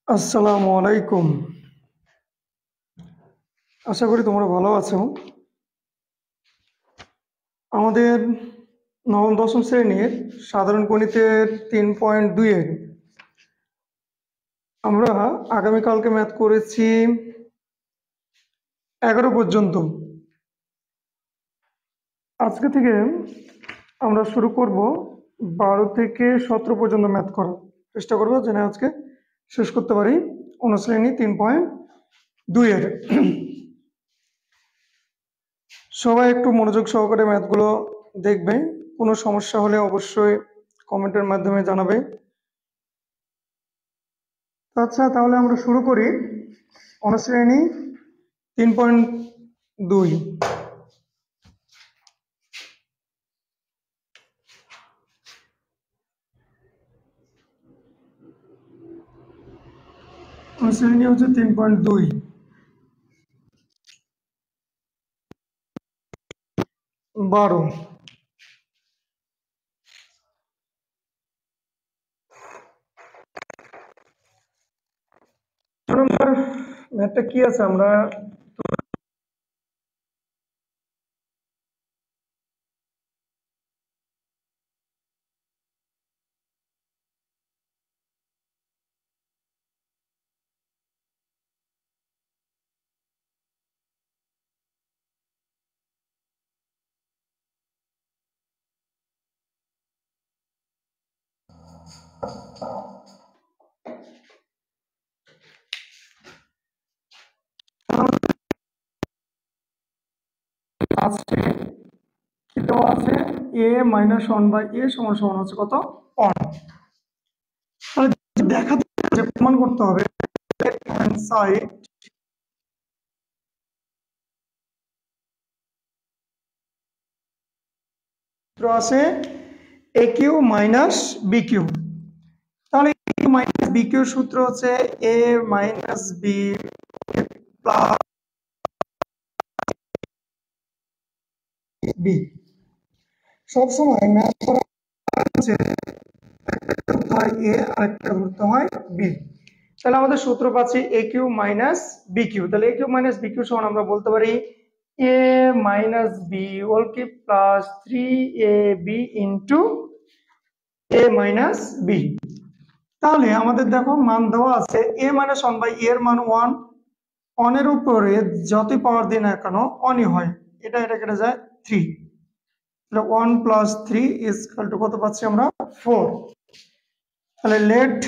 আসসালামু আলাইকুম। আশা করি তোমরা ভালো আছো। আমাদের নবম দশম শ্রেণীর সাধারণ গণিতের 3.2-এর আমরা আগামীকালকে ম্যাথ করেছি 11 পর্যন্ত। আজকে থেকে আমরা শুরু করব 12 থেকে 17 পর্যন্ত ম্যাথ করার চেষ্টা করবো, যেন আজকে শেষ করতে পারি অনুশ্রেণী 3.2-এর। সবাই একটু মনোযোগ সহকারে ম্যাথগুলো দেখবে। কোনো সমস্যা হলে অবশ্যই কমেন্টের মাধ্যমে জানাবে। আচ্ছা, তাহলে আমরা শুরু করি অনুশ্রেণী 3.2। অনুশ্রেণী হচ্ছে 3.2। বারো। ম্যাথটা কি আছে আমরা আছে কি দেওয়া আছে, a - 1/a সমান সমান হচ্ছে কত, 1। তাহলে দেখাতে হবে, প্রমাণ করতে হবে সাইড আছেaq - bq। তাহলে a - bq সূত্র হচ্ছে a - b প্লাস b। সবসময় ম্যাথ করা হচ্ছে একটা ধরতে হয় a আর একটা ধরতে হয় b। তাহলে আমাদের সূত্র পাচ্ছি aq - bq। তাহলে aq - bq সমান আমরা বলতে পারি a - b whole cube plus 3ab into a - b। তাহলে আমাদের দেখো মান দেওয়া আছে a - 1/a এর মান 1। 1 এর উপরে যতই পাওয়ার দিই না কেন 1ই হয়। এটা কেটে যায় 3। তাহলে 1 প্লাস 3 ইজ ইকুয়াল টু কত পাচ্ছি আমরা, 4। তাহলে left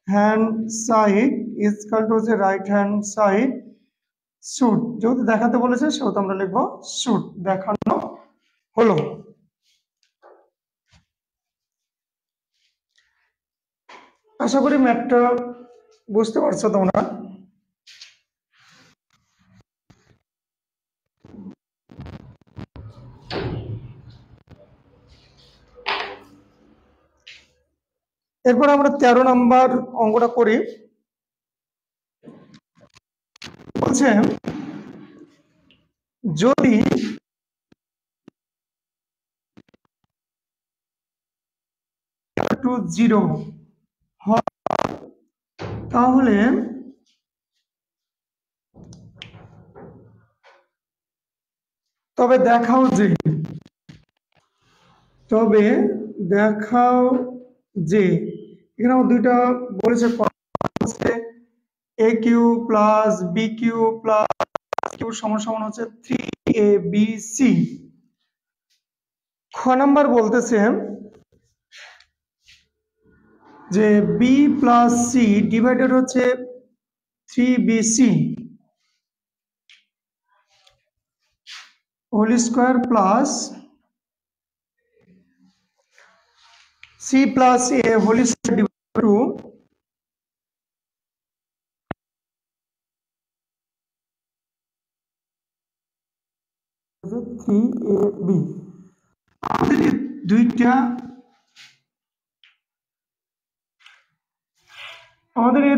hand side is equal to হচ্ছে রাইট হ্যান্ড সাইড শুড। যেহেতু দেখাতে বলেছে সেহেতু আমরা লিখবো শুড, দেখানো হলো। আশা করি ম্যাথটা বুঝতে পারছো তোমরা। এরপর আমরা 13 নম্বর অঙ্কটা করি। বলছে যদি টু 0 হয় তাহলে দেখাও যে এখানে আমার দুইটা বলেছে a cube plus B cube plus cube সমান সমান হচ্ছে 3abc। খ নাম্বার বলতেছে যে বি প্লাস সি ডিভাইডেড হচ্ছে 3bc whole square plus c plus a whole square divided to three a b. আমাদের এই দুইটা আমাদের এই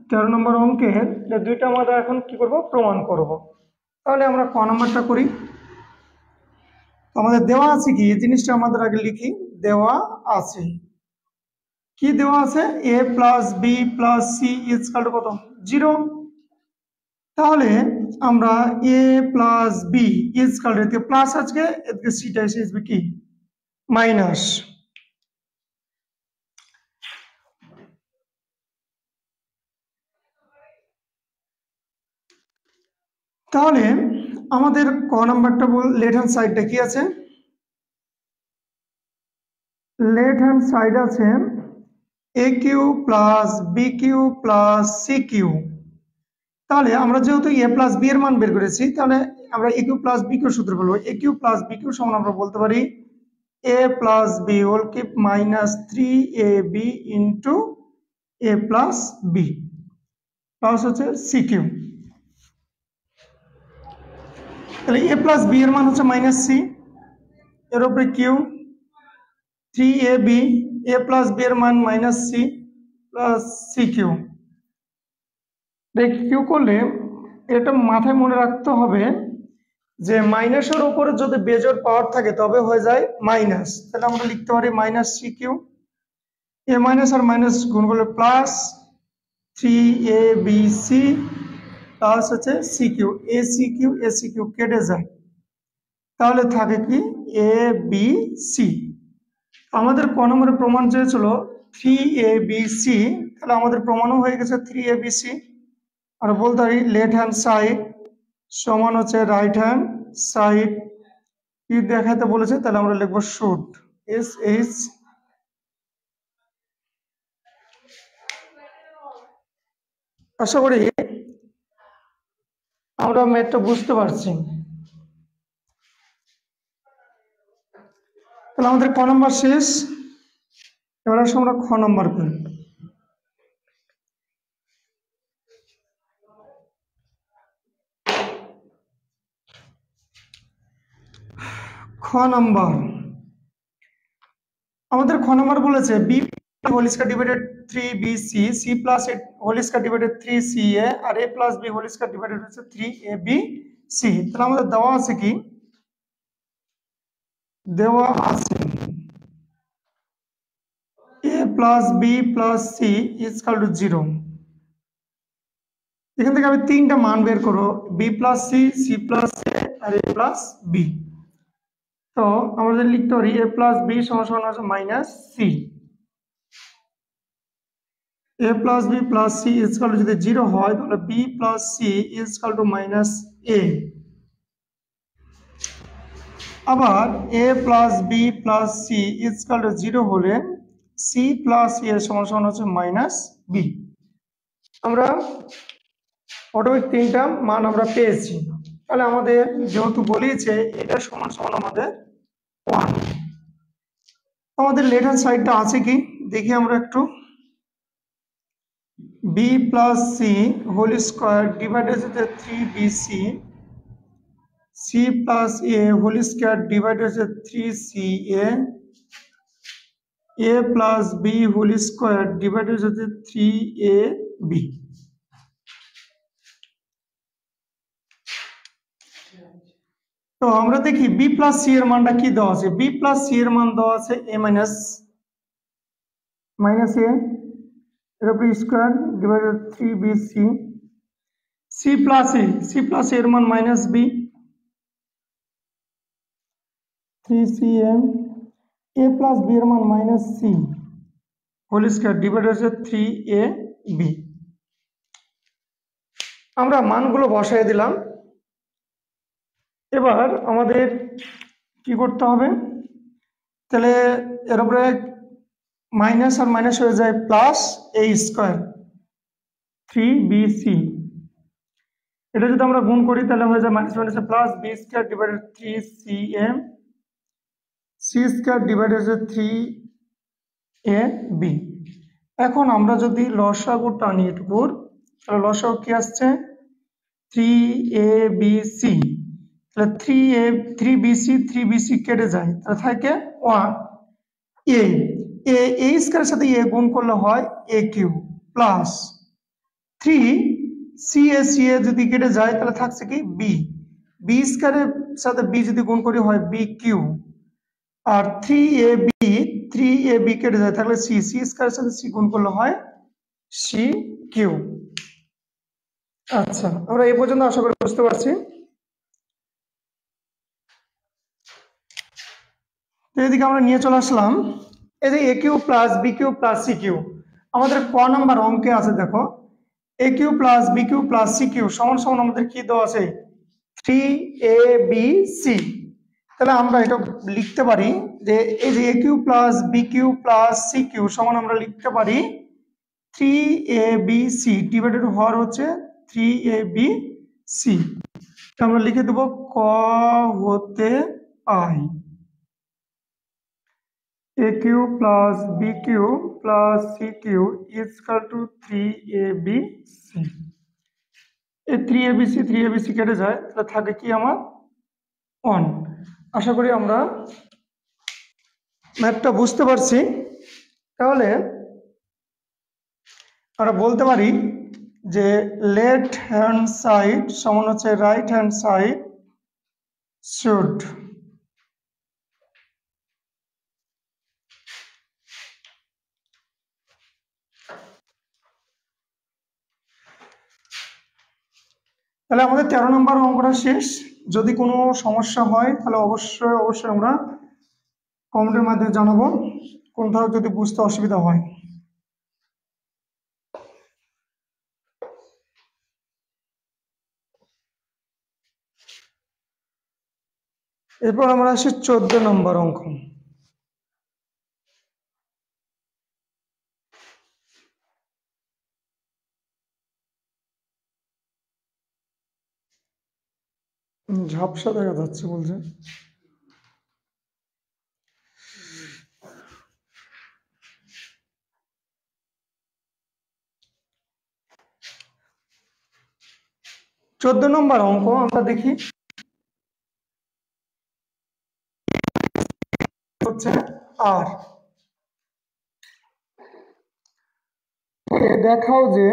13 নম্বর অঙ্কের দুইটা আমরা এখন কি করব প্রমাণ করব। তাহলে আমরা ক নাম্বারটা করি। আমাদের দেওয়া আছে কি এই জিনিসটা আমাদের আগে লিখি। দেওয়া আছে কি দেওয়া আছে a plus B plus C is equal to কত 0। তাহলে আমরা a plus B equal to এতে প্লাস আজকে এদিকে সিটা এসে আসবে কি মাইনাস। তাহলে আমাদের ক নাম্বারটা লেফট হ্যান্ড সাইডটা কি আছে লেফট হ্যান্ড সাইড আছে a cube plus B cube plus C cube. তাহলে আমরা যেহেতু এ প্লাস বি এর মান বের করেছি তাহলে আমরা a cube plus B cube সূত্র বলবো। A cube plus B cube সমান আমরা বলতে পারি a plus B whole cube minus 3ab into A plus B plus হচ্ছে সি কিউ। তাহলে এ প্লাস বি এর মান হচ্ছে মাইনাস সি এর উপরে কিউ 3ab এ প্লাস বি এর মান minus C plus C cube. Cube করলে এটা মাথায় মনে রাখতে হবে যে মাইনাসের উপরে যদি বেজোড় পাওয়ার থাকে তবে হয়ে যায় মাইনাস। তাহলে আমরা লিখতে পারি minus C cube A minus আর মাইনাস গুণ করলে প্লাস 3abc প্লাস হচ্ছে C cube A C cube কেটে যায় তাহলে থাকে কি এ বি সি। আমাদের ক নম্বরের প্রমাণ চেয়েছিল 3abc তাহলে আমাদের প্রমাণও হয়ে গেছে 3abc। আর বলতে পারি লেফট হ্যান্ড সাইড সমান হচ্ছে রাইট হ্যান্ড সাইড কি দেখাতে বলেছে তাহলে আমরা লিখবো শুড এস এইচ। আশা করি আমরা ম্যাথটা বুঝতে পারছি। তাহলে আমাদের ক নম্বর শেষ। এবার আসলে আমরা খ নম্বর করি। খ নম্বর আমাদের খ নম্বর বলেছে B whole square divided 3bc C plus whole square divided 3ca আর a plus B whole square divided হচ্ছে 3abc। তাহলে আমাদের দেওয়া আছে কি দেওয়া আছে a plus B plus C is equal to 0। এখান থেকে আমি তিনটা মান বের করব b plus c c plus a আর এ প্লাস বি। তো আমাদের লিখতে পারি এ প্লাস বি সমান সমান হচ্ছে minus c a plus B plus C is equal to যদি 0 হয় তাহলে b plus C is equal to minus a. আবার a plus B plus C is equal to 0 হলে সি প্লাস এ সমান সমান হচ্ছে মাইনাস বি। আমরা অটোমেটিক তিনটা মান আমরা পেয়েছি। তাহলে আমাদের যেহেতু বলেছে এটা সমান সমান আমাদের 1। আমাদের লেফট হ্যান্ড সাইডটা আছে কি দেখি আমরা একটু b plus c whole square divided হচ্ছে 3bc C plus a whole square divided হচ্ছে 3ca a plus B whole square divided হচ্ছে 3ab। তো আমরা দেখি বি প্লাস সি এর মানটা কি দেওয়া আছে। বি প্লাস সি এর মান দেওয়া আছে এ মাইনাস এ এর উপর square divided 3bc। C plus এর মান minus B 3cm। A plus B এর মান minus C whole square divided হচ্ছে 3ab। আমরা মানগুলো বসাই দিলাম। এবার আমাদের কি করতে হবে, তাহলে এর উপরে মাইনাস আর মাইনাস হয়ে যায় প্লাস এ স্কোয়ার 3bc। এটা যদি আমরা গুণ করি তাহলে হয়ে যায় minus minus plus B square divided 3cm C square divided 3ab। এখন আমরা যদি লসাগু টানি এটুকুর, তাহলে লসাগু কি আসছে 3abc। তাহলে 3bc কেটে যায়, তাহলে থাকে 1 এ এ স্কোয়ারের সাথে এ গুণ করলে হয় এ কিউ প্লাস 3 যদি কেটে যায় তাহলে থাকছে কি বি বি স্কোয়ারের সাথে বি যদি গুণ করি হয় বি কিউ। আর 3ab কেটে যায় তাহলে সি স্কোয়ারের সাথে সি গুণ করলে হয় সি কিউ। আচ্ছা, আমরা এই পর্যন্ত আশা করি বুঝতে পারছি। এদিকে আমরা নিয়ে চলে আসলাম এই যে a cube plus B cube plus C cube. আমাদের ক নাম্বার অঙ্কে আছে, দেখো a cube plus B cube plus C cube সমান সমান আমাদের কি দেওয়া আছে 3abc। তাহলে আমরা এটা লিখতে পারি যে এই যে a cube plus B cube plus C cube সমান আমরা লিখতে পারি 3abc ডিভাইডেড হওয়ার হচ্ছে 3abc। আমরা লিখে দেবো ক হতে পাই a cube plus B cube plus C cube is equal to 3abc। এই 3abc কেটে যায়, তাহলে থাকে কি আমার 1। আশা করি আমরা ম্যাথটা বুঝতে পারছি। তাহলে আমরা বলতে পারি যে লেফট হ্যান্ড সাইড সমান হচ্ছে রাইট হ্যান্ড সাইড শুড তাহলে আমাদের 13 নম্বর অঙ্কটা শেষ। যদি কোনো সমস্যা হয় তাহলে অবশ্যই আমরা কমেন্টের মাধ্যমে জানাবো, কোনটাও যদি বুঝতে অসুবিধা হয়। এরপর আমরা আসি 14 নম্বর অঙ্ক। ঝাপসা দেখা যাচ্ছে বলছে। চোদ্দ নম্বর অঙ্ক আমরা দেখি হচ্ছে আর দেখাও যে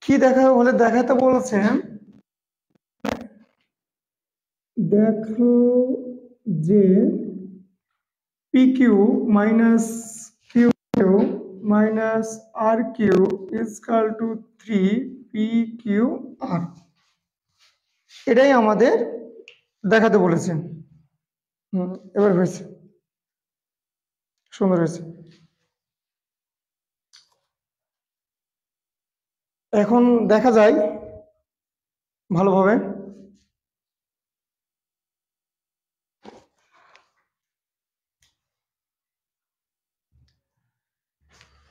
কি দেখাও বলে দেখাতে বলছে, দেখো যে p cube minus Q cube minus r cube is equal to 3pqr। এটাই আমাদের দেখাতে বলেছে। এবার হয়েছে, সুন্দর হয়েছে। এখন দেখা যায় ভালোভাবে।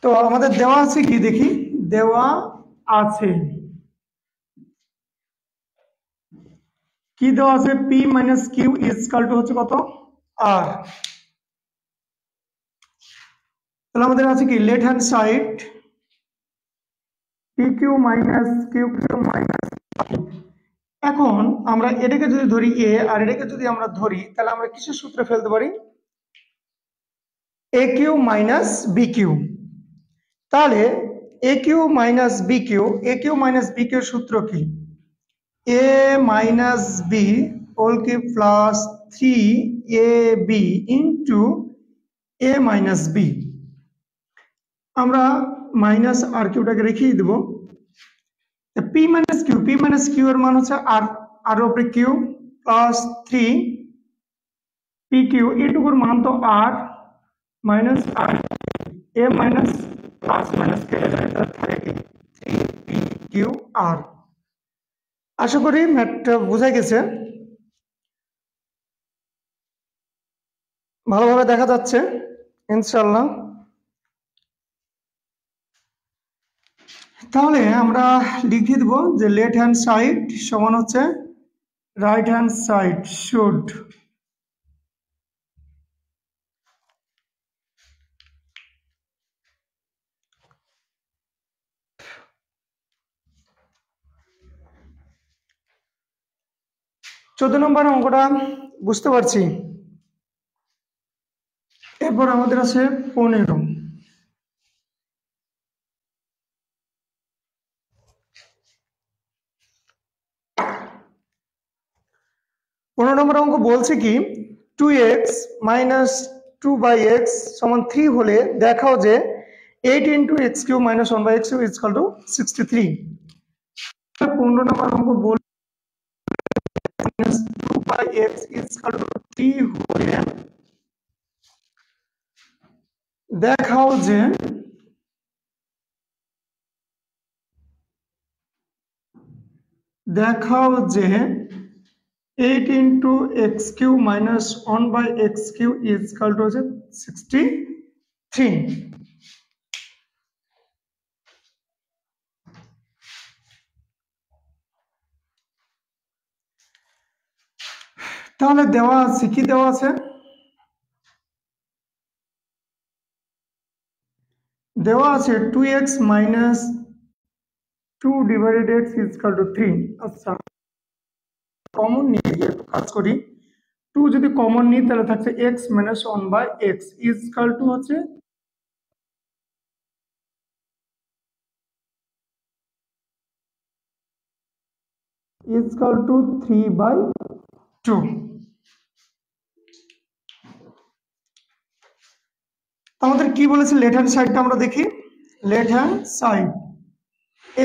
তো আমাদের দেওয়া আছে কি দেখি, দেওয়া আছে কি দেওয়া আছে P minus Q is equal to হচ্ছে কত আর। তাহলে আমাদের আছে কি left hand side P cube minus Q cube minus. এখন আমরা এটাকে যদি ধরি এ আর এটাকে যদি আমরা ধরি তাহলে আমরা কিসের সূত্রে ফেলতে পারি, a cube minus B cube. তাহলে a cube minus B cube, A cube minus B cube সূত্র কি? A minus B whole cube plus 3ab into a minus b. আমরা মাইনাস আর কিউটাকে রেখেই দেব। পি মাইনাস কিউ এর মান হচ্ছে আর উপরে কিউ প্লাস 3 পি কিউ, এটুকুর মান তো আর মাইনাস আর, এ মাইনাস প্লাস মাইনাস কেটে যায়, তাহলে থাকে কি 3 পি কিউ আর। আশা করি ম্যাথটা বোঝা গেছে, ভালোভাবে দেখা যাচ্ছে ইনশাআল্লাহ। তাহলে আমরা লিখে দেব যে লেফট হ্যান্ড সাইড সমান হচ্ছে রাইট হ্যান্ড সাইড শুড চোদ্দ নম্বর অঙ্কটা বুঝতে পারছি। এরপর আমাদের আছে 15। 15 নম্বর অঙ্ক বলছে কি 2x মাইনাস 2/x সমান 3 হলে দেখাও যে 8 into x cube minus 1/x cube is equal to 63। 15 নম্বর অঙ্ক বল minus 2/x is equal to 3 হলে দেখাও যে 8 into x cube minus 1/x cube is equal to হচ্ছে 63। তাহলে দেওয়া আছে কি, দেওয়া আছে 2x minus 2 divided x is equal to 3। আচ্ছা কমন নিয়ে গিয়ে কাজ করি, 2 যদি কমন নিই তাহলে থাকছে x minus 1/x is equal to হচ্ছে ইজ ইকুয়াল টু 3/2। আমাদের কি বলেছে লেফট হ্যান্ড সাইডটা আমরা দেখি। Left hand side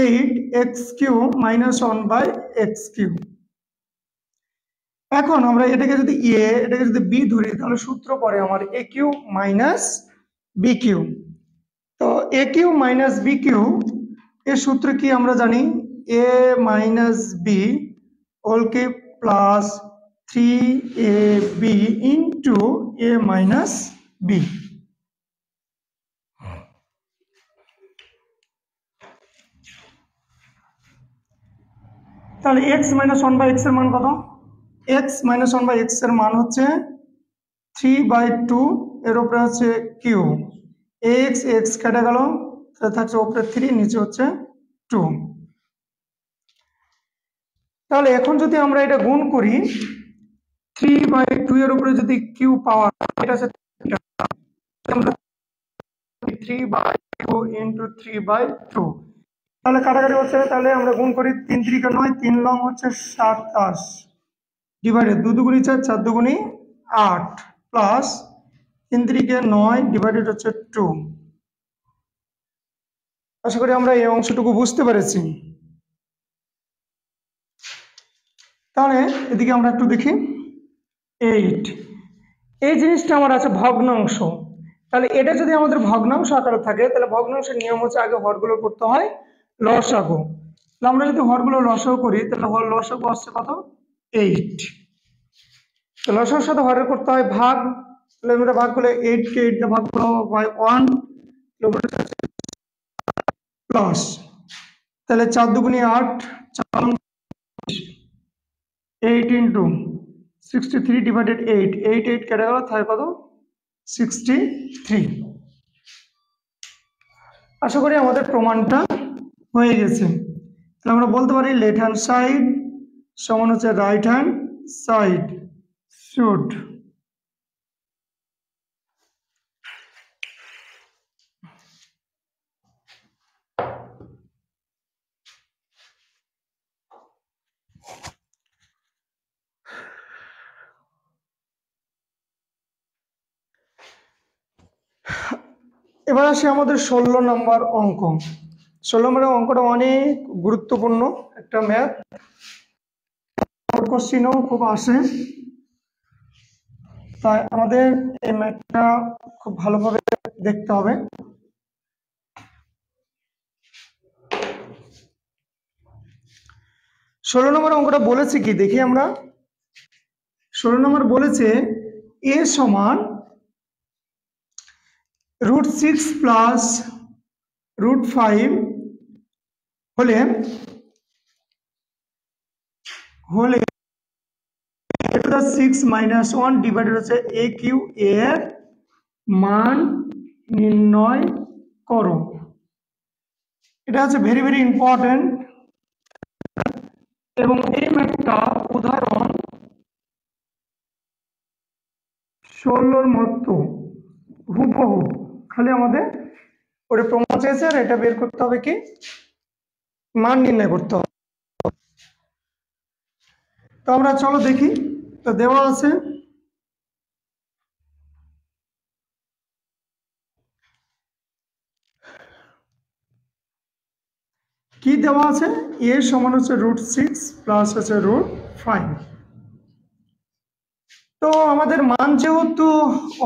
8x cube minus 1/x cube. এখন আমরা এটাকে যদি এটাকে যদি বি ধরি তাহলে সূত্র পড়ে আমার a cube minus B cube. তো a cube minus B cube এর সূত্র কি আমরা জানি, a minus B whole cube plus 3ab into a minus B. তাহলে x মাইনাস 1/x এর মান কত? x মাইনাস 1/x এর মান হচ্ছে 3/2, এর উপরে হচ্ছে কিউ, x কেটে গেল, তাহলে থাকছে উপরে 3 নিচে হচ্ছে 2। তাহলে এখন যদি আমরা এটা গুণ করি 3/2 এর উপরে যদি কিউ পাওয়ার, এটা হচ্ছে 3/2 ইন্টু 3/2, তাহলে কাটাকাটি হচ্ছে, তাহলে আমরা গুণ করি 3 3 9, 3 লং হচ্ছে 27 ডিভাইডেড 2 দুগুণি 4, 4 দুগুণি 8 প্লাস 3 3 9 ডিভাইডেড হচ্ছে 2। আশা করি আমরা এই অংশটুকু বুঝতে পেরেছি। তাহলে এদিকে আমরা একটু দেখি 8, এই জিনিসটা আমার আছে ভগ্নাংশ। তাহলে এটা যদি আমাদের ভগ্নাংশ আকারে থাকে তাহলে ভগ্নাংশের নিয়ম হচ্ছে আগে হরগুলো করতে হয় লসাগু। তাহলে আমরা যদি হরগুলো লসাগু করি তাহলে লসাগু আসছে কত 8। তো লসাগুর সাথে হরের করতে হয় ভাগ, তাহলে আমরা ভাগ করলে 8 কে 8 দিয়ে ভাগ করো বাই 1 প্লাস, তাহলে 4 দুগুণি 8, 8 ইন্টু 63 ডিভাইডেড 8, 8 8 কেটে গেল, থাকে কত 63। আশা করি আমাদের প্রমাণটা হয়ে গেছে। তাহলে আমরা বলতে পারি লেফট হ্যান্ড সাইড সমান হচ্ছে রাইট হ্যান্ড সাইড শুড এবার আসি আমাদের 16 নম্বর অঙ্ক। 16 নম্বরের অঙ্কটা অনেক গুরুত্বপূর্ণ একটা ম্যাথ, কোশ্চিনও খুব আসে, তাই আমাদের এই ম্যাথটা খুব ভালোভাবে দেখতে হবে। ষোলো নম্বর অঙ্কটা বলেছে কি দেখি আমরা। 16 নম্বর বলেছে a সমান √6 প্লাস √5 হলে হলে 6 - 1 ডিভাইডেড হচ্ছে a কিউ এর মান নির্ণয় করো। এটা হচ্ছে ভেরি ভেরি ইম্পর্টেন্ট এবং এই ম্যাথটা উদাহরণ 16-র মতো হুবহু, খালি আমাদের ওটা প্রমাণ চেয়েছে আর এটা বের করতে হবে, কি মান নির্ণয় করতে হবে। তো আমরা চলো দেখি। তো দেওয়া আছে কি, দেওয়া আছে a সমান হচ্ছে √6 প্লাস হচ্ছে √5। তো আমাদের মান যেহেতু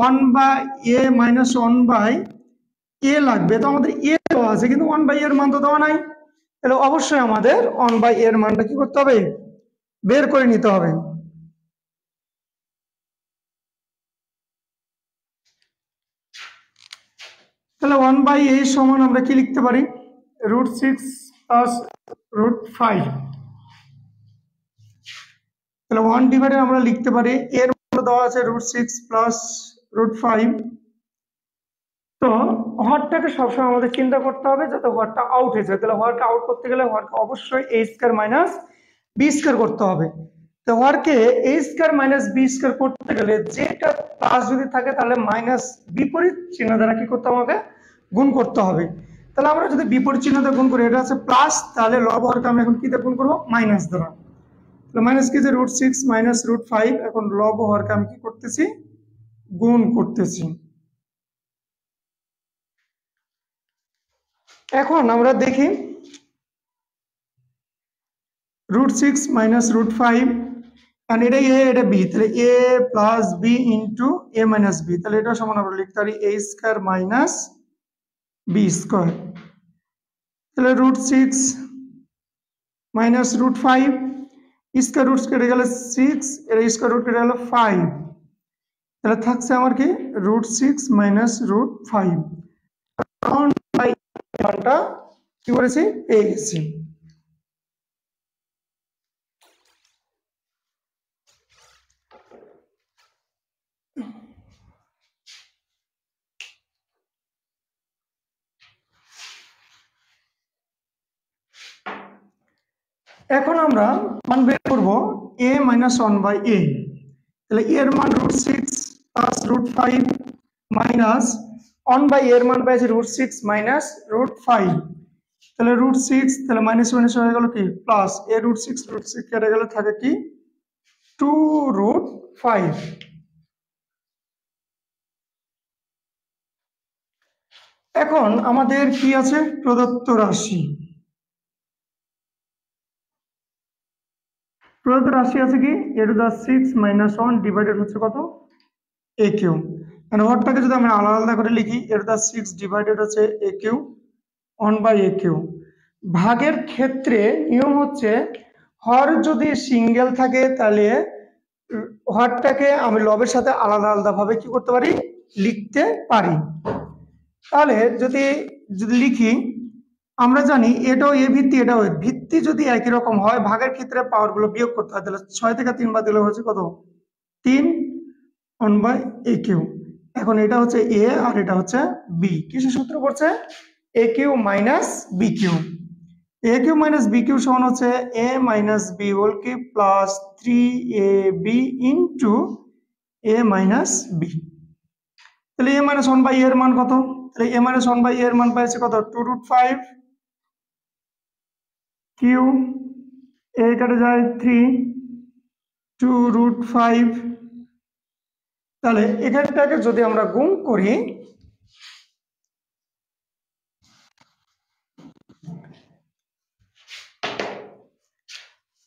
1/a লাগবে, তো আমাদের a দেওয়া আছে কিন্তু 1/a এর মান তো দেওয়া নাই, তাহলে অবশ্যই আমাদের 1/a এর মানটা কি করতে হবে, বের করে নিতে হবে। তাহলে 1/a সমান আমরা কি লিখতে পারি, √6 প্লাস √5। তাহলে 1 ডিভাইডে আমরা লিখতে পারি, এর মধ্যে দেওয়া আছে √6 প্লাস √5। তো হরটাকে সবসময় আমাদের চিন্তা করতে হবে যাতে হরটা আউট হয়ে যায়। তাহলে হরকে আউট করতে গেলে হরকে অবশ্যই a square minus B square করতে হবে। তো হরকে a square minus B square করতে গেলে যেটা প্লাস যদি থাকে তাহলে মাইনাস বিপরীত চিহ্ন দ্বারা কি করতে হবে, আমাকে গুণ করতে হবে। তাহলে আমরা যদি বিপরীত চিহ্ন দ্বারা গুণ করি, এটা আছে প্লাস, তাহলে লব হরকে আমরা এখন কি দিয়ে গুণ করবো, মাইনাস দ্বারা। তাহলে মাইনাস কি যে √6 মাইনাস √5, এখন লব হরকে আমি কি করতেছি, গুণ করতেছি। এখন আমরা দেখি √6 মাইনাস √5, কারণ এটা a এটা b, তাহলে a plus b into a minus b, তাহলে এটা সমান আমরা লিখতে পারি a square minus b square. তাহলে √6 মাইনাস √5, স্কয়ার রুট কেটে গেলে 6, এর স্কয়ার রুট কেটে গেল 5, তাহলে থাকছে আমার কি √6 মাইনাস √5। মানটা কি করেছি, পেয়ে গেছি। এখন আমরা মান বের করব a মাইনাস 1/a। তাহলে এর মান √6 প্লাস √5 মাইনাস 1/a এর মান পেয়েছি √6 মাইনাস √5। তাহলে √6, তাহলে মাইনাস মাইনাস হয়ে গেল কি প্লাস, a √6 কেটে গেলে থাকে কি 2√5। এখন আমাদের কি আছে, প্রদত্ত রাশি। প্রদত্ত রাশি আছে কি a⁻6 - 1 ডিভাইডেড হচ্ছে কত, a কিউ। মানে হরটাকে যদি আমরা আলাদা আলাদা করে লিখি, a⁻6 ডিভাইডেড হচ্ছে a কিউ 1/a কিউ। ভাগের ক্ষেত্রে নিয়ম হচ্ছে হর যদি সিঙ্গেল থাকে তাহলে হরটাকে আমি লবের সাথে আলাদা আলাদা ভাবে কি করতে পারি, লিখতে পারি। তাহলে যদি যদি লিখি, আমরা জানি এটাও এ ভিত্তি এটাও এ ভিত্তি, যদি একই রকম হয় ভাগের ক্ষেত্রে পাওয়ার গুলো বিয়োগ করতে হয়। তাহলে 6 থেকে 3 বাদ দিলে হচ্ছে কত, 3 1/a কিউ। এখন এটা হচ্ছে a আর এটা হচ্ছে b, কিসের সূত্র পড়ছে, a cube minus B cube. a cube minus B cube সমান হচ্ছে a minus B whole cube plus 3ab into a minus B. তাহলে a মাইনাস 1/a এর মান কত, তাহলে a মাইনাস 1/a এর মান পাইছে কত, 2√5 কিউ, a কাটে যায় 3, 2√5। তাহলে এখানটাকে যদি আমরা গুণ করি,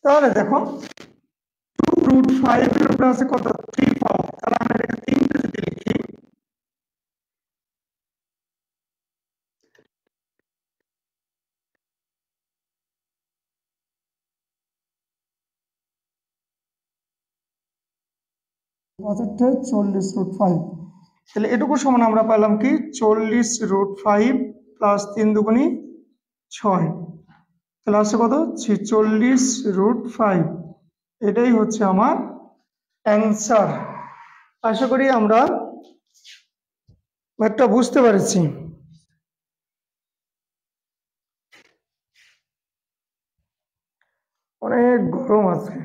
তাহলে দেখো 2√5 এর উপরে আছে কত 3 তাহলে আমরা এটাকে 3 যদি লিখি অর্থাৎ 40√5, তাহলে এটুকু সমান আমরা পেলাম কি 40√5 প্লাস 3 দুগুণী 6, তাহলে আসছে কত 46√5। এটাই হচ্ছে আমার অ্যান্সার। আশা করি আমরা একটা বুঝতে পেরেছি। অনেক গরম আছে।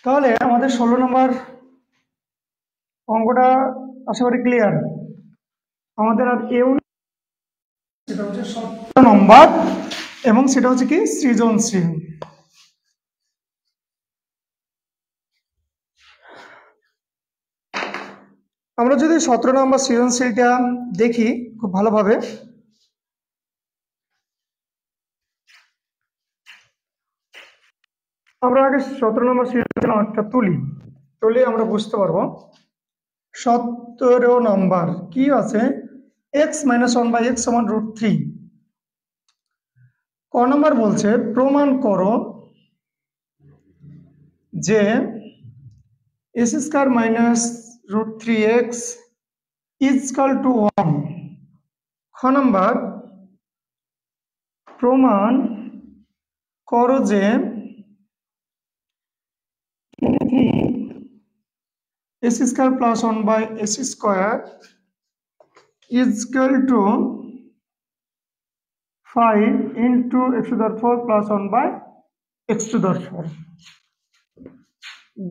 তাহলে আমাদের 16 নম্বর অঙ্কটা আশা করি ক্লিয়ার। আমাদের আর সেটা হচ্ছে 17 নম্বর এবং সেটা হচ্ছে কি সৃজনশীল। আমরা যদি 17 নম্বর সৃজনশীলটা দেখি খুব ভালোভাবে, আমরা আগে 17 নম্বর সৃজনশীল একটা তুলি আমরা বুঝতে পারবো। 17 নম্বর কি আছে x - 1/x = √3। ক নম্বর বলছে প্রমাণ করো যে s² - √3x = 1। খ নম্বর প্রমাণ করো যে s² + 1/s² = 5 × x⁴ + 1/x⁴।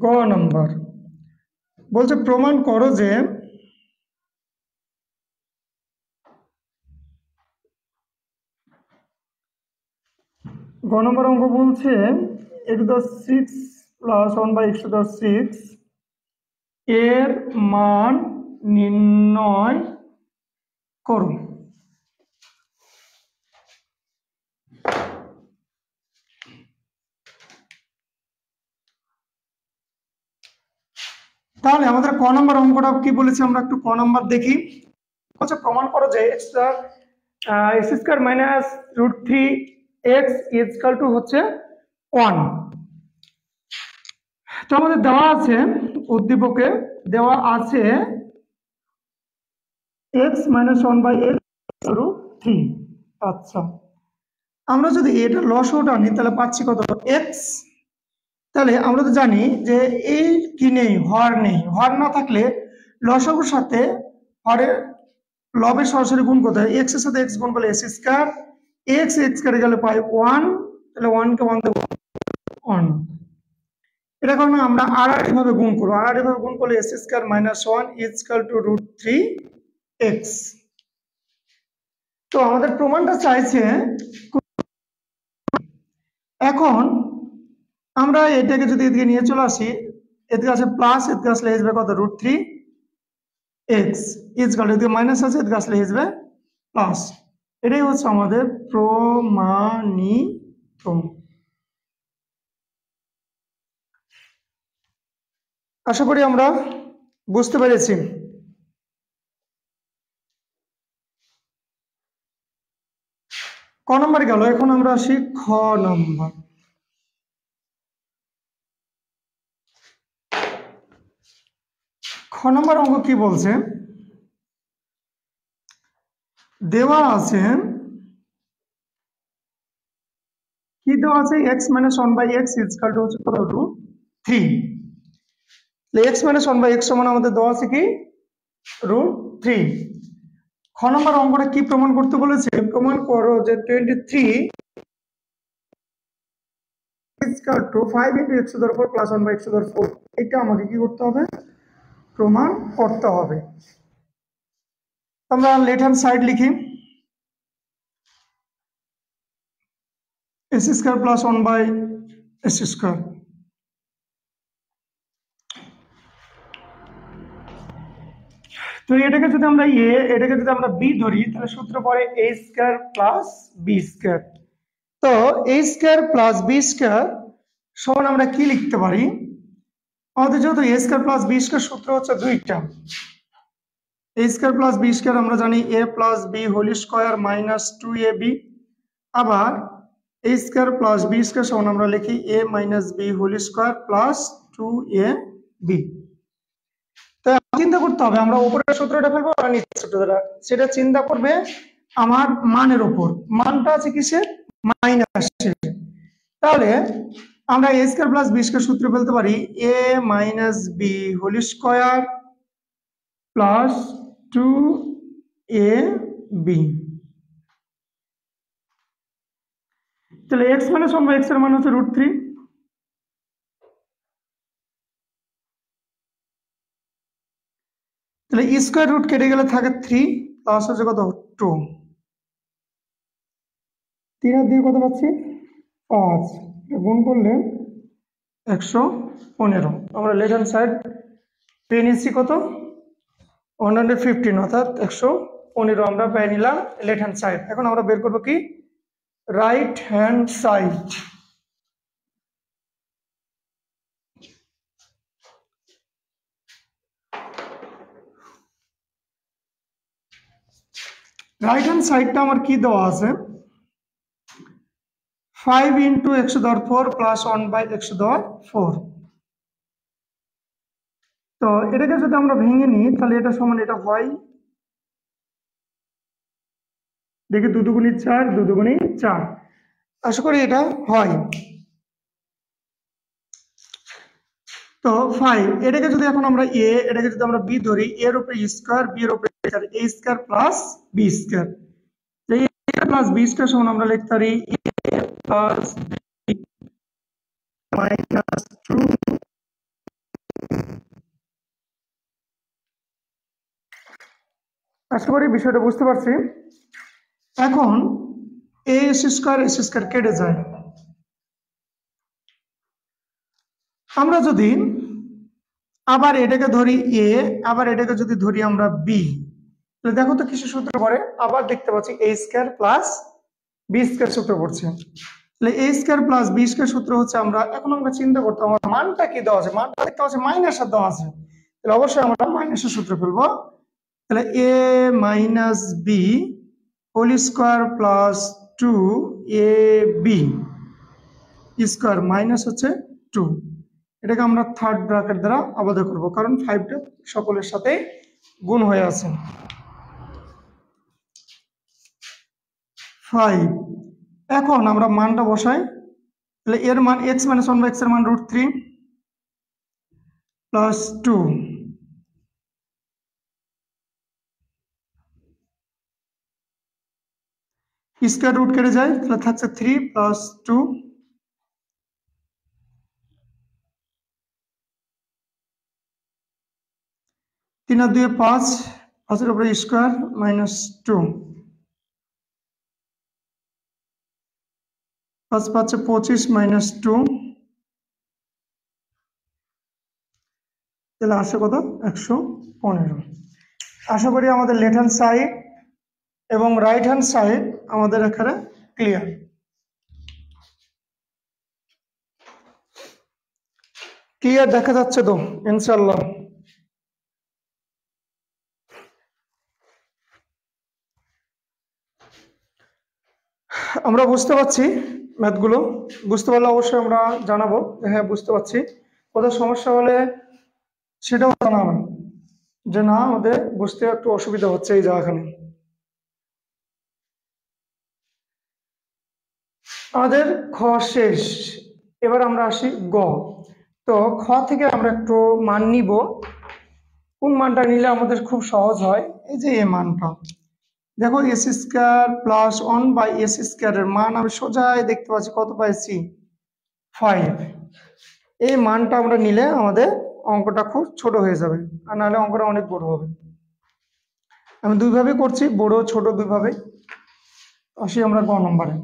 গ নম্বর বলছে প্রমাণ করো যে গ নম্বর অঙ্ক বলছে x⁶ + 1/x⁶ এর মান নির্ণয় করো। তাহলে আমাদের ক নম্বর অঙ্কটা কি বলেছে আমরা একটু ক নম্বর দেখি। হচ্ছে প্রমাণ করো যে s² - √3x হচ্ছে 1। তো আমাদের দেওয়া আছে উদ্দীপকে দেওয়া আছে x - 1/x √3। আচ্ছা, আমরা যদি এটা লসটা নিই তাহলে পাচ্ছি কত x। তাহলে আমরা তো জানি যে এই কি নেই, হর নেই। হর না থাকলে লসাগুর সাথে হরের লবের সরাসরি গুণ করতে হয়। x এর সাথে x গুণ করলে s², x কেটে গেলে পাই 1, তাহলে 1 কে 1 দেব 1। এটা কারণে আমরা আড়াআড়ি ভাবে গুণ করব। আড়াআড়ি ভাবে গুণ করলে s² - 1 = √3x। তো আমাদের প্রমাণটা চাইছে। এখন আমরা এটাকে যদি এদিকে নিয়ে চলে আসি, এদিকে আছে প্লাস, এদিকে আসলে আসবে কত √3x এদিকে মাইনাস আছে, এদিকে আসলে আসবে প্লাস। এটাই হচ্ছে আমাদের প্রমাণিত। আশা করি আমরা বুঝতে পেরেছি। ক নম্বর গেল, এখন আমরা আসি খ নম্বর। খ নম্বর অঙ্ক কি বলছে, দেওয়া আছে কি দেওয়া আছে x - 1/x = হচ্ছে কত √3। x - 1/x সমান আমাদের দেওয়া আছে কি √3। খ নম্বর অঙ্কটা কি প্রমাণ করতে বলেছে, প্রমাণ করো যে 23 = 5 × x⁴ + 1/x⁴। এটা আমাকে কি করতে হবে, প্রমাণ করতে হবে। আমরা লেফট হ্যান্ড সাইড লিখি s² + 1/s²। তো এটাকে যদি আমরা এটাকে যদি আমরা b ধরি তাহলে সূত্র পড়ে a² + b²। তো a square plus B square সমান আমরা কি লিখতে পারি? আমাদের যেহেতু a square plus B square সূত্র হচ্ছে দুইটা। A square plus B square আমরা জানি a plus B whole square minus 2ab। আবার a square plus B square সমান আমরা লিখি a minus B whole square plus 2ab। তো চিন্তা করতে হবে আমরা উপরের সূত্রটা ফেলবো আর নিচের সূত্রটা, সেটা চিন্তা করবে আমার মানের উপর। মানটা আছে কিসের? মাইনাস। তাহলে আমরা a square plus B square সূত্র ফেলতে পারি a minus B whole square plus 2ab। তাহলে এক্স মাইনাস 1 বাই এক্স এর মান হচ্ছে √3। তাহলে স্কোয়ার রুট কেটে গেলে থাকে 3 প্লাস হচ্ছে কত 2। 3 আর 2 কত পাচ্ছি 5, গুণ করলে 115। আমরা লেফট হ্যান্ড সাইড পেয়ে নিচ্ছি কত 115, অর্থাৎ 115 আমরা পেয়ে নিলাম লেফট হ্যান্ড সাইড। এখন আমরা বের করবো কি right hand side. Right hand সাইডটা আমার কি দেওয়া আছে 5 ইন্টু 104 প্লাস 1 বাই 104। তো এটাকে যদি আমরা ভেঙে নিই তাহলে এটা সমান এটা হয়, দেখি 2 দুগুণী 4, 2 দুগুণী 4, আশা করি এটা হয়। তো 5 এটাকে যদি এখন আমরা এ, এটাকে যদি আমরা বি ধরি, এর উপরে স্কয়ার, বি এর উপরে এ স্কয়ার প্লাস বি স্কয়ার। এই এ প্লাস বি স্কয়ার সমান আমরা লিখতে পারি এ প্লাস বি মাইনাস 2। আশা করি বিষয়টা বুঝতে পারছি। এখন এ স্কয়ার কেটে যায়। আমরা যদি আবার এটাকে ধরি এ, আবার এটাকে যদি ধরি আমরা বি, তাহলে দেখো তো কিসের সূত্র পড়ে, আবার দেখতে পাচ্ছি এ স্কয়ার প্লাস বি স্কয়ার সূত্র পড়ছে। তাহলে এ স্কয়ার প্লাস বি স্কয়ার সূত্র হচ্ছে, আমরা এখন আমরা চিন্তা করতে আমার মানটা কি দেওয়া আছে, মানটা দেখতে পাচ্ছি মাইনাস আর দেওয়া আছে, তাহলে অবশ্যই আমরা মাইনাসের সূত্র ফেলবো। তাহলে a minus B whole square plus 2ab square minus হচ্ছে 2। এটাকে আমরা থার্ড ব্র্যাকেট দ্বারা আবদ্ধ করব, কারণ 5টা সকলের সাথে গুণ হয়ে আছে। 5 এখন আমরা মানটা বসাই, তাহলে এর মান x মাইনাস 1 বাই x এর মান √3 প্লাস 2, স্কয়ার রুট কেটে যায়, তাহলে থাকছে 3 প্লাস 2, 3 আর 2 5, 5 এর উপরে স্কয়ার মাইনাস 2, 5 5 25 মাইনাস 2, তাহলে আসে কত 115। আশা করি আমাদের লেফট হ্যান্ড সাইড এবং রাইট হ্যান্ড সাইড আমাদের এখানে ক্লিয়ার। ক্লিয়ার দেখা যাচ্ছে তো ইনশাআল্লাহ? আমরা বুঝতে পারছি ম্যাথগুলো, বুঝতে পারলে অবশ্যই আমরা জানাবো হ্যাঁ বুঝতে পারছি। কোথাও সমস্যা হলে সেটাও জানাবেন যে না আমাদের বুঝতে একটু অসুবিধা হচ্ছে এই জায়গাখানে। আমাদের খ শেষ, এবার আমরা আসি গ। তো খ থেকে আমরা একটু মান নিব, কোন মানটা নিলে আমাদের খুব সহজ হয়। এই যে এই মানটা দেখো s square plus 1 by s স্কয়ারের মান আমি সোজাই দেখতে পাচ্ছি কত পাইছি 5। এই মানটা আমরা নিলে আমাদের অঙ্কটা খুব ছোট হয়ে যাবে, আর নাহলে অঙ্কটা অনেক বড় হবে। আমি দুইভাবে করছি, বড় ছোট দুইভাবে। আসি আমরা গ নম্বরে।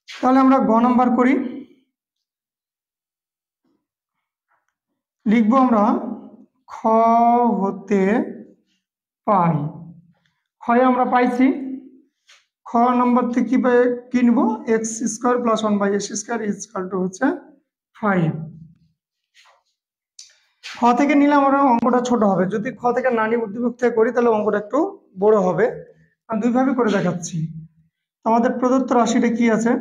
তাহলে আমরা গ নাম্বার করি। লিখবো আমরা খ হতে পাই। ক্ষয় আমরা পাইছি, খ নম্বর থেকে কি নিব, x square plus 1/x² is equal to হচ্ছে 5। খ থেকে নিলে আমরা অঙ্কটা ছোট হবে, যদি খ থেকে না নিয়ে উদ্দীপক থেকে করি তাহলে অঙ্কটা একটু বড় হবে। আমি দুইভাবে করে দেখাচ্ছি। আমাদের প্রদত্ত রাশিটা কি আছে,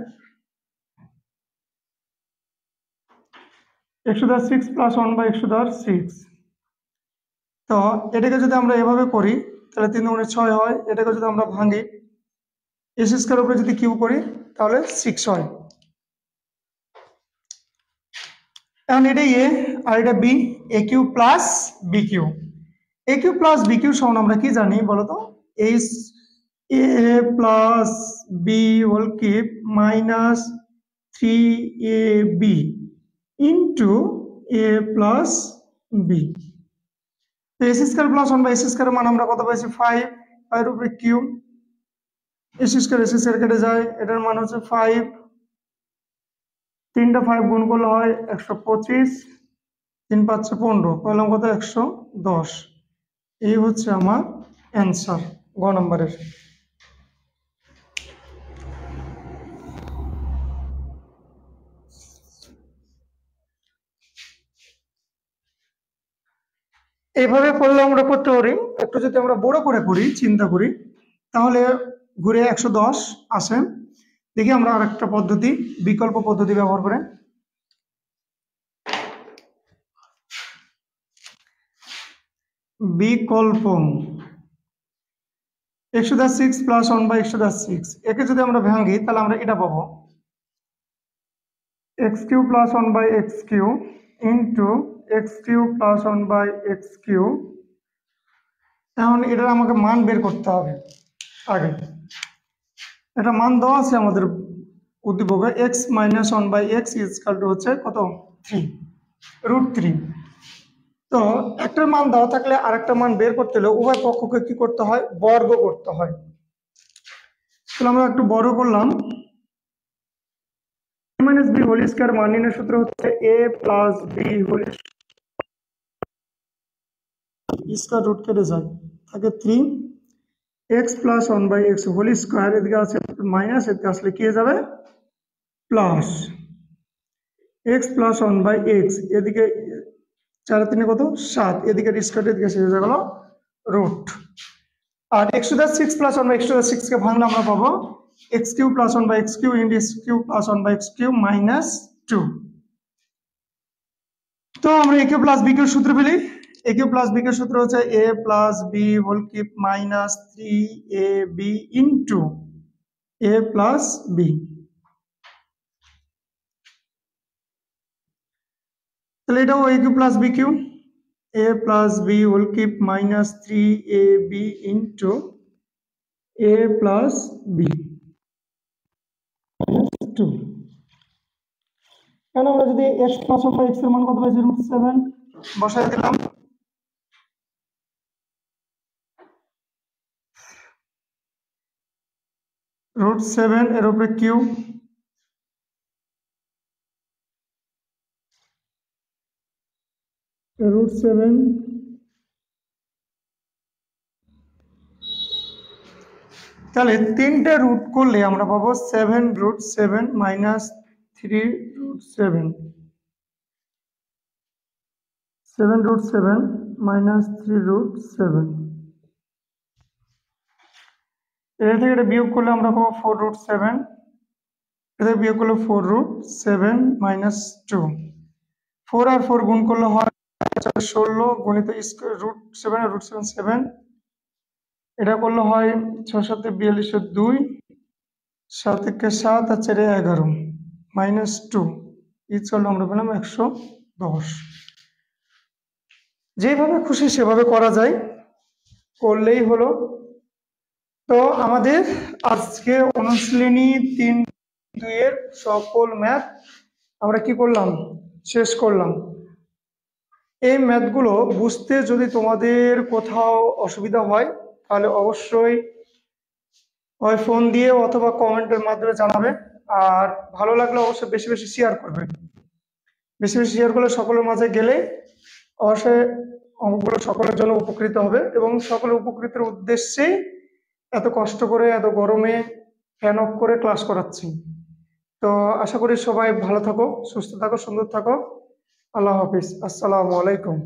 x⁻6 প্লাস 1/x⁻6। তো এটাকে যদি আমরা এভাবে করি তাহলে 3 × 6 হয়। এটাকে যদি আমরা ভাঙি x² উপরে যদি কিউ করি তাহলে 6 হয়। এখন এটা এ আর এটা B, A cube plus B cube. A cube plus B cube সমান আমরা কি জানি বলতো, এইচ A plus B whole cube minus 3ab into A plus B. x² plus 1/x² মান আমরা কত পাইছি 5, এর উপরে কিউ, x² কেটে যায়, এটার মান হচ্ছে 5। 3টা 5 গুণ করলে হয় 125, 3 × 5 = 15, পেলাম কত 110। এই হচ্ছে আমার অ্যান্সার গ নম্বরের। এইভাবে করলে আমরা করতে পারি। একটু যদি আমরা বড় করে করি, চিন্তা করি, তাহলে ঘুরে 110 আসে। দেখি আমরা আরেকটা পদ্ধতি, বিকল্প পদ্ধতি ব্যবহার করে। বিকল্প x⁻6 প্লাস 1/x⁻6, একে যদি আমরা ভাঙি তাহলে আমরা এটা পাবো x³ plus 1/x³ into x³ plus 1/x³। এখন এটার আমাকে মান বের করতে হবে। আগে এটা মান দেওয়া আছে আমাদের উদ্দীপকে, x - 1/x is equal to হচ্ছে কত 3 √3। তো একটার মান দেওয়া থাকলে আরেকটা মান বের করতে হলে উভয় পক্ষকে কি করতে হয়, বর্গ করতে হয়। তাহলে আমরা একটু বর্গ করলাম। a - b হোল স্কয়ার মান নির্ণয়ের সূত্র হচ্ছে a plus b whole square root কেটে যায়, থাকে 3 x plus 1/x whole square, এদিকে আছে মাইনাস, এদিকে আসলে কি হয়ে যাবে প্লাস x প্লাস 1/x, এদিকে 4 × 3 কত 7, এদিকে স্কয়ার, এদিকে শেষ হয়ে গেল রুট। আর x⁻6 প্লাস 1/x⁻6 কে ভাঙলে আমরা পাবো x³ plus 1/x³ into x³ plus 1/x³ minus 2। তো আমরা a cube plus b cube সূত্র পেলি। a cube plus b cube সূত্র হচ্ছে a plus b whole cube minus 3ab into a plus b। তাহলে এটাও a cube plus b cube, a plus b whole cube minus 3ab into a plus b 2। এখন আমরা যদি x plus 1/x এর মান কত পাইছি √7 বসায় দিলাম। √7 এর উপরে কিউ, √7 তাহলে 3টে রুট করলে আমরা পাবো 7√7 মাইনাস 3√7, 7√7 মাইনাস 3√7। এটা থেকে এটা বিয়োগ করলে আমরা পাবো 4√7, এটা বিয়োগ করলে 4√7 মাইনাস 2। 4 আর 4 গুণ করলে হয় 16 গণিত √7 আর √7 7, এটা করলে হয় 6 × 7 = 42, 2 7 × 7 আর 4 = 11 মাইনাস 2 ইকুয়াল আমরা পেলাম 110। যেভাবে খুশি সেভাবে করা যায়, করলেই হলো। তো আমাদের আজকে অনুশীলনী 3-2 এর সকল ম্যাথ আমরা কি করলাম, শেষ করলাম। এই ম্যাথগুলো বুঝতে যদি তোমাদের কোথাও অসুবিধা হয় তাহলে অবশ্যই হয় ফোন দিয়ে অথবা কমেন্টের মাধ্যমে জানাবে। আর ভালো লাগলে অবশ্যই বেশি বেশি শেয়ার করবে। বেশি বেশি শেয়ার করলে সকলের মাঝে গেলে অবশ্যই অঙ্কগুলো সকলের জন্য উপকৃত হবে এবং সকলে উপকৃতের উদ্দেশ্যেই এত কষ্ট করে এত গরমে ফ্যান অফ করে ক্লাস করাচ্ছি। তো আশা করি সবাই ভালো থাকো, সুস্থ থাকো, সুন্দর থাকো। আল্লাহ হাফিজ, আসসালামু আলাইকুম।